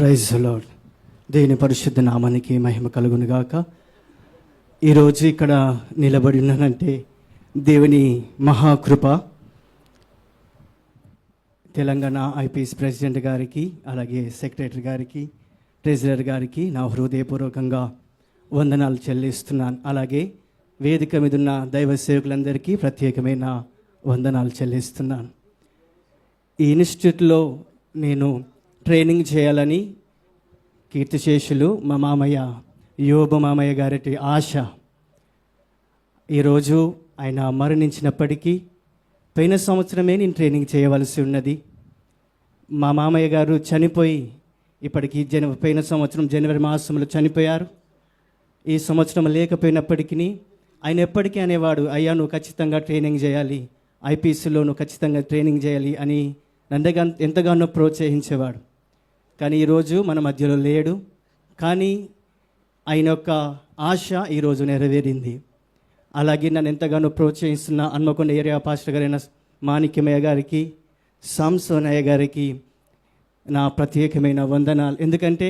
Praise the lord. దేవుని పరిశుద్ధ నామానికి మహిమ కలుగును గాక. ఈరోజు ఇక్కడ నిలబడి ఉన్నానంటే దేవుని మహాకృప. తెలంగాణ ఐపీఎస్ ప్రెసిడెంట్ గారికి, అలాగే సెక్రటరీ గారికి, ట్రెజరర్ గారికి నా హృదయపూర్వకంగా వందనాలు చెల్లిస్తున్నాను. అలాగే వేదిక మీద ఉన్న దైవ సేవకులందరికీ ప్రత్యేకమైన వందనాలు చెల్లిస్తున్నాను. ఈ ఇన్స్టిట్యూట్లో నేను ట్రైనింగ్ చేయాలని కీర్తిశేషులు మా మామయ్య యోబు మామయ్య గారి ఆశ. ఈరోజు ఆయన మరణించినప్పటికీ పోయిన సంవత్సరమే నేను ట్రైనింగ్ చేయవలసి ఉన్నది. మా మామయ్య గారు చనిపోయి ఇప్పటికీ పోయిన సంవత్సరం జనవరి మాసంలో చనిపోయారు. ఈ సంవత్సరం లేకపోయినప్పటికీ ఆయన ఎప్పటికీ అనేవాడు, అయ్యా నువ్వు ఖచ్చితంగా ట్రైనింగ్ చేయాలి, ఐపీసీలో నువ్వు ఖచ్చితంగా ట్రైనింగ్ చేయాలి అని ఎంతగానో ప్రోత్సహించేవాడు. కానీ ఈరోజు మన మధ్యలో లేడు. కానీ ఆయన యొక్క ఆశ ఈరోజు నెరవేరింది. అలాగే నన్ను ఎంతగానో ప్రోత్సహిస్తున్న హన్మకొండ ఏరియా పాస్టర్ గారైన మాణిక్యమయ్య గారికి, సాంసోనయ్య గారికి నా ప్రత్యేకమైన వందనాలు. ఎందుకంటే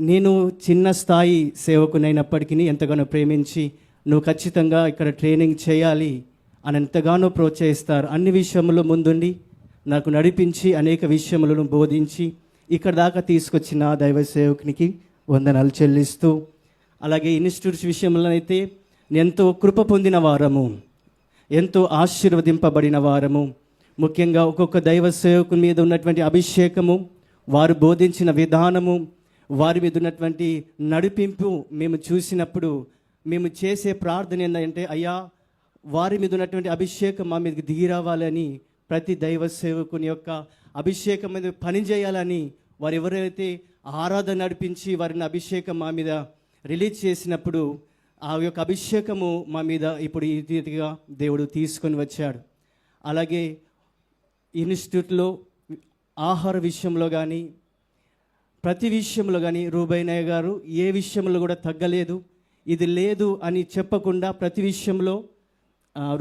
నేను చిన్న స్థాయి సేవకునైనప్పటికీ ఎంతగానో ప్రేమించి నువ్వు ఖచ్చితంగా ఇక్కడ ట్రైనింగ్ చేయాలి అని ఎంతగానో ప్రోత్సహిస్తారు. అన్ని విషయంలో ముందుండి నాకు నడిపించి అనేక విషయములను బోధించి ఇక్కడ దాకా తీసుకొచ్చిన దైవ సేవకునికి వందనాలు చెల్లిస్తూ, అలాగే ఇన్స్టిట్యూట్స్ విషయంలో అయితే ఎంతో కృప పొందిన వారము, ఎంతో ఆశీర్వదింపబడిన వారము. ముఖ్యంగా ఒక్కొక్క దైవ సేవకుని మీద ఉన్నటువంటి అభిషేకము, వారు బోధించిన విధానము, వారి మీద ఉన్నటువంటి నడిపింపు మేము చూసినప్పుడు మేము చేసే ప్రార్థన ఏంటంటే, అయ్యా వారి మీద ఉన్నటువంటి అభిషేకం మా మీదకి దిగి రావాలని, ప్రతి దైవ సేవకుని యొక్క అభిషేకం మీద పనిచేయాలని, వారు ఎవరైతే ఆరాధన నడిపించి వారిని అభిషేకం మా మీద రిలీజ్ చేసినప్పుడు ఆ యొక్క అభిషేకము మా మీద ఇప్పుడు ఈ రీతిగా దేవుడు తీసుకొని వచ్చాడు. అలాగే ఇన్స్టిట్యూట్లో ఆహార విషయంలో కానీ ప్రతి విషయంలో కానీ రూబైనయ్య గారు ఏ విషయంలో కూడా తగ్గలేదు. ఇది లేదు అని చెప్పకుండా ప్రతి విషయంలో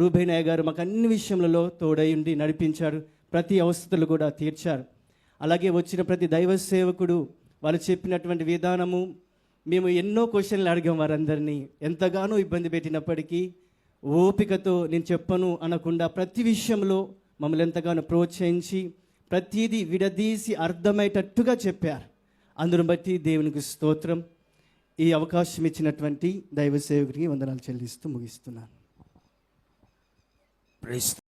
రూబైనయ్య గారు మాకు అన్ని విషయంలో తోడై ఉండి నడిపించారు. ప్రతి అవస్థలు కూడా తీర్చారు. అలాగే వచ్చిన ప్రతి దైవ సేవకుడు వాళ్ళు చెప్పినటువంటి విధానము, మేము ఎన్నో క్వశ్చన్లు అడిగాం, వారందరినీ ఎంతగానో ఇబ్బంది పెట్టినప్పటికీ ఓపికతో నేను చెప్పను అనకుండా ప్రతి విషయంలో మమ్మల్ని ఎంతగానో ప్రోత్సహించి ప్రతిదీ విడదీసి అర్థమయ్యేటట్టుగా చెప్పారు. అందును బట్టి దేవునికి స్తోత్రం. ఈ అవకాశం ఇచ్చినటువంటి దైవ సేవకుడికి వందనాలు చెల్లిస్తూ ముగిస్తున్నాను.